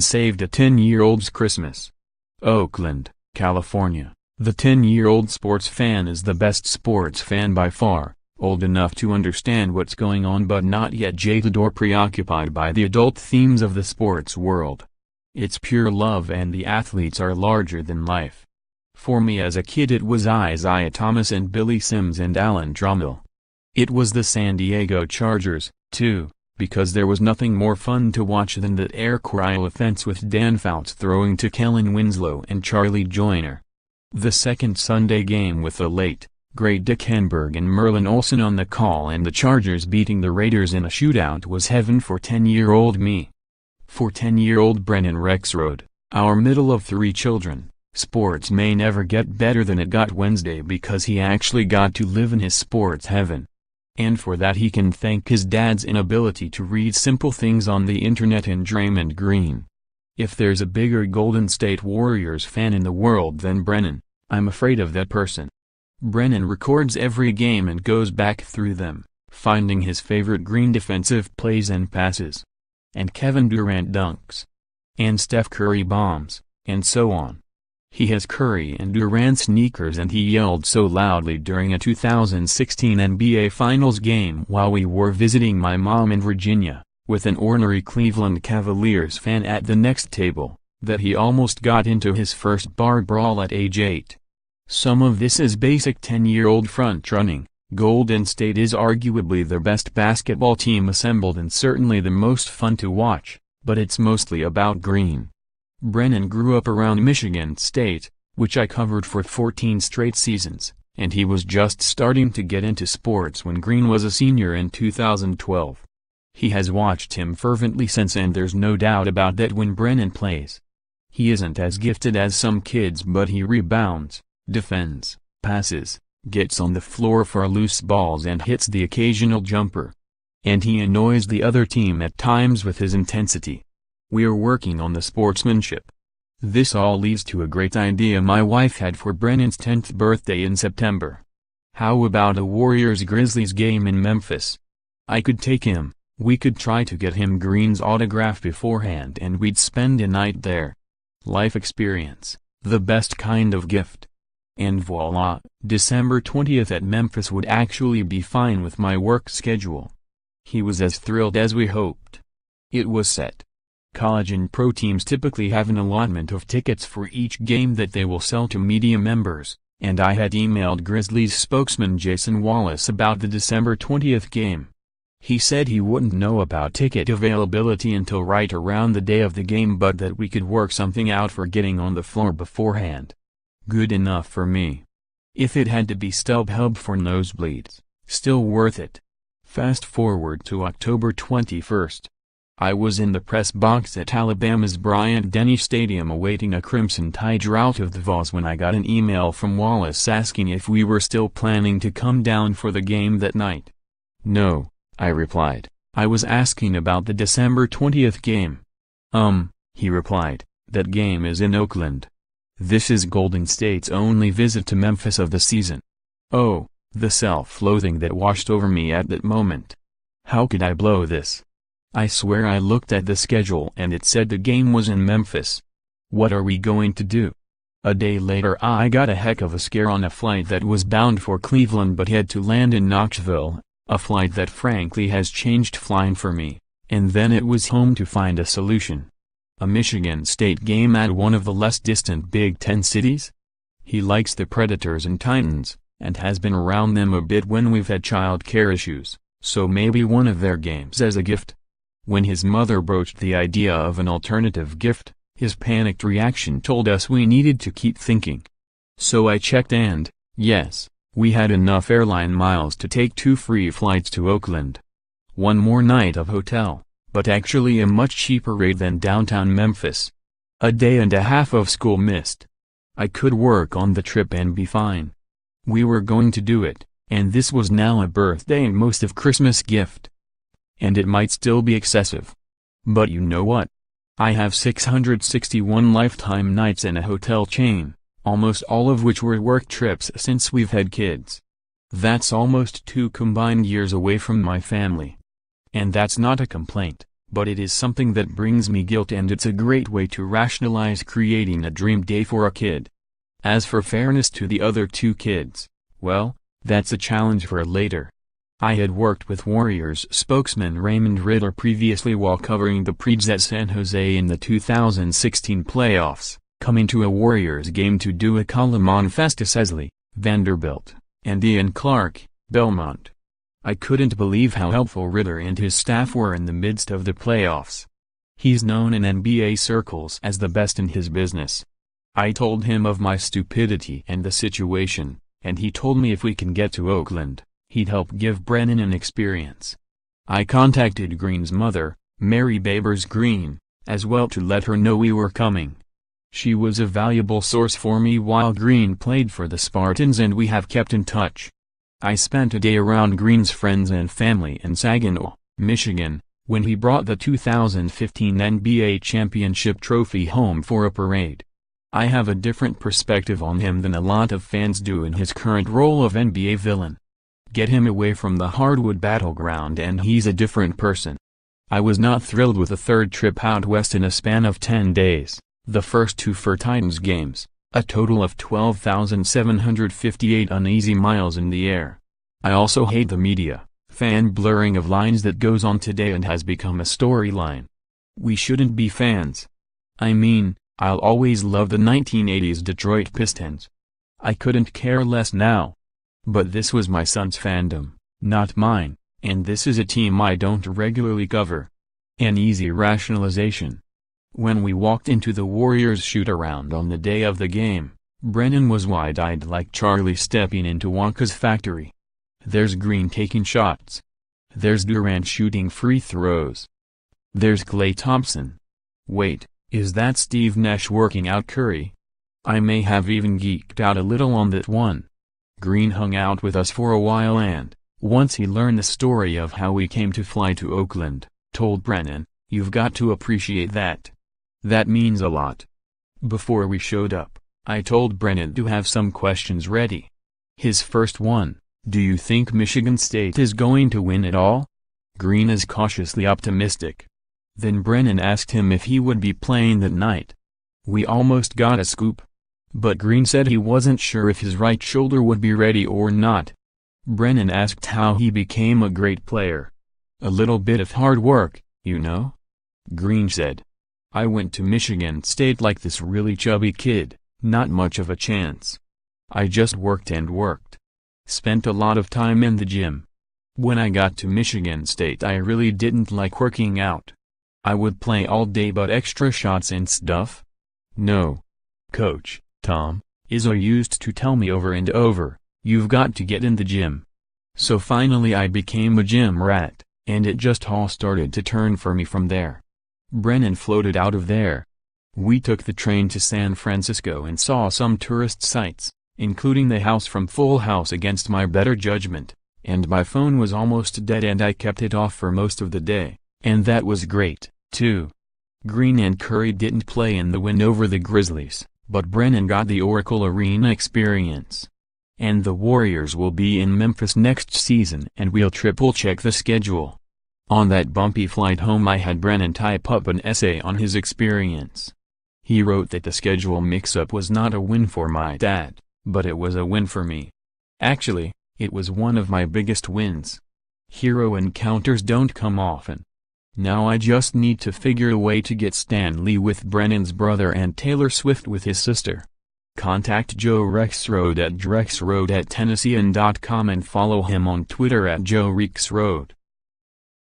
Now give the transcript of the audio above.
saved a 10-year-old's Christmas. Oakland, California. The 10-year-old sports fan is the best sports fan by far, old enough to understand what's going on but not yet jaded or preoccupied by the adult themes of the sports world. It's pure love and the athletes are larger than life. For me as a kid it was Isiah Thomas and Billy Sims and Alan Trammell. It was the San Diego Chargers, too, because there was nothing more fun to watch than that Coryell offense with Dan Fouts throwing to Kellen, Winslow and Charlie Joyner. The second Sunday game with the late, great Dick Enberg and Merlin Olsen on the call and the Chargers beating the Raiders in a shootout was heaven for 10-year-old me. For 10-year-old Brennan Rexrode, our middle of 3 children, sports may never get better than it got Wednesday because he actually got to live in his sports heaven. And for that he can thank his dad's inability to read simple things on the internet and Draymond Green. If there's a bigger Golden State Warriors fan in the world than Brennan, I'm afraid of that person. Brennan records every game and goes back through them, finding his favorite Green defensive plays and passes. And Kevin Durant dunks. And Steph Curry bombs, and so on. He has Curry and Durant sneakers and he yelled so loudly during a 2016 NBA Finals game while we were visiting my mom in Virginia, with an ornery Cleveland Cavaliers fan at the next table, that he almost got into his first bar brawl at age 8. Some of this is basic 10-year-old front-running. Golden State is arguably the best basketball team assembled and certainly the most fun to watch, but it's mostly about Green. Brennan grew up around Michigan State, which I covered for 14 straight seasons, and he was just starting to get into sports when Green was a senior in 2012. He has watched him fervently since and there's no doubt about that when Brennan plays. He isn't as gifted as some kids but he rebounds, defends, passes, gets on the floor for loose balls and hits the occasional jumper. And he annoys the other team at times with his intensity. We're working on the sportsmanship. This all leads to a great idea my wife had for Brennan's 10th birthday in September. How about a Warriors-Grizzlies game in Memphis? I could take him. We could try to get him Green's autograph beforehand and we'd spend a night there. Life experience, the best kind of gift. And voila, December 20th at Memphis would actually be fine with my work schedule. He was as thrilled as we hoped. It was set. College and pro teams typically have an allotment of tickets for each game that they will sell to media members, and I had emailed Grizzlies spokesman Jason Wallace about the December 20th game. He said he wouldn't know about ticket availability until right around the day of the game but that we could work something out for getting on the floor beforehand. Good enough for me. If it had to be StubHub for nosebleeds, still worth it. Fast forward to October 21st. I was in the press box at Alabama's Bryant-Denny Stadium awaiting a Crimson Tide rout of the Vols when I got an email from Wallace asking if we were still planning to come down for the game that night. No, I replied. I was asking about the December 20th game. He replied, that game is in Oakland. This is Golden State's only visit to Memphis of the season. Oh, the self-loathing that washed over me at that moment. How could I blow this? I swear I looked at the schedule and it said the game was in Memphis. What are we going to do? A day later I got a heck of a scare on a flight that was bound for Cleveland but had to land in Knoxville, a flight that frankly has changed flying for me, and then it was home to find a solution. A Michigan State game at one of the less distant Big Ten cities? He likes the Predators and Titans, and has been around them a bit when we've had child care issues, so maybe one of their games as a gift. When his mother broached the idea of an alternative gift, his panicked reaction told us we needed to keep thinking. So I checked and, yes, we had enough airline miles to take 2 free flights to Oakland. One more night of hotel, but actually a much cheaper rate than downtown Memphis. A day and a half of school missed. I could work on the trip and be fine. We were going to do it, and this was now a birthday and most of Christmas gift. And it might still be excessive. But you know what? I have 661 lifetime nights in a hotel chain, almost all of which were work trips since we've had kids. That's almost 2 combined years away from my family. And that's not a complaint, but it is something that brings me guilt, and it's a great way to rationalize creating a dream day for a kid. As for fairness to the other two kids, well, that's a challenge for later. I had worked with Warriors spokesman Raymond Riddler previously while covering the Preds at San Jose in the 2016 playoffs, coming to a Warriors game to do a column on Festus Ezeli, Vanderbilt, and Ian Clark, Belmont. I couldn't believe how helpful Riddler and his staff were in the midst of the playoffs. He's known in NBA circles as the best in his business. I told him of my stupidity and the situation, and he told me if we can get to Oakland, he'd help give Brennan an experience. I contacted Green's mother, Mary Babers Green, as well to let her know we were coming. She was a valuable source for me while Green played for the Spartans, and we have kept in touch. I spent a day around Green's friends and family in Saginaw, Michigan, when he brought the 2015 NBA championship trophy home for a parade. I have a different perspective on him than a lot of fans do in his current role of NBA villain. Get him away from the hardwood battleground and he's a different person. I was not thrilled with the third trip out west in a span of 10 days, the first two for Titans games, a total of 12,758 uneasy miles in the air. I also hate the media, fan blurring of lines that goes on today and has become a storyline. We shouldn't be fans. I mean, I'll always love the 1980s Detroit Pistons. I couldn't care less now. But this was my son's fandom, not mine, and this is a team I don't regularly cover. An easy rationalization. When we walked into the Warriors shoot-around on the day of the game, Brennan was wide-eyed like Charlie stepping into Wonka's factory. There's Green taking shots. There's Durant shooting free throws. There's Klay Thompson. Wait, is that Steve Nash working out Curry? I may have even geeked out a little on that one. Green hung out with us for a while and, once he learned the story of how we came to fly to Oakland, told Brennan, "You've got to appreciate that. That means a lot." Before we showed up, I told Brennan to have some questions ready. His first one, "Do you think Michigan State is going to win it all?" Green is cautiously optimistic. Then Brennan asked him if he would be playing that night. We almost got a scoop. But Green said he wasn't sure if his right shoulder would be ready or not. Brennan asked how he became a great player. "A little bit of hard work, you know?" Green said. "I went to Michigan State like this really chubby kid, not much of a chance. I just worked and worked. Spent a lot of time in the gym. When I got to Michigan State I really didn't like working out. I would play all day but extra shots and stuff? No. Coach Tom Isiah used to tell me over and over, you've got to get in the gym. So finally I became a gym rat, and it just all started to turn for me from there." Brennan floated out of there. We took the train to San Francisco and saw some tourist sites, including the house from Full House against my better judgment, and my phone was almost dead and I kept it off for most of the day, and that was great, too. Green and Curry didn't play in the win over the Grizzlies, but Brennan got the Oracle Arena experience. And the Warriors will be in Memphis next season and we'll triple-check the schedule. On that bumpy flight home I had Brennan type up an essay on his experience. He wrote that the schedule mix-up was not a win for my dad, but it was a win for me. Actually, it was one of my biggest wins. Hero encounters don't come often. Now I just need to figure a way to get Stan Lee with Brennan's brother and Taylor Swift with his sister. Contact Joe Rexrode at drexrode@tennessean.com and follow him on Twitter at Joe Rexrode.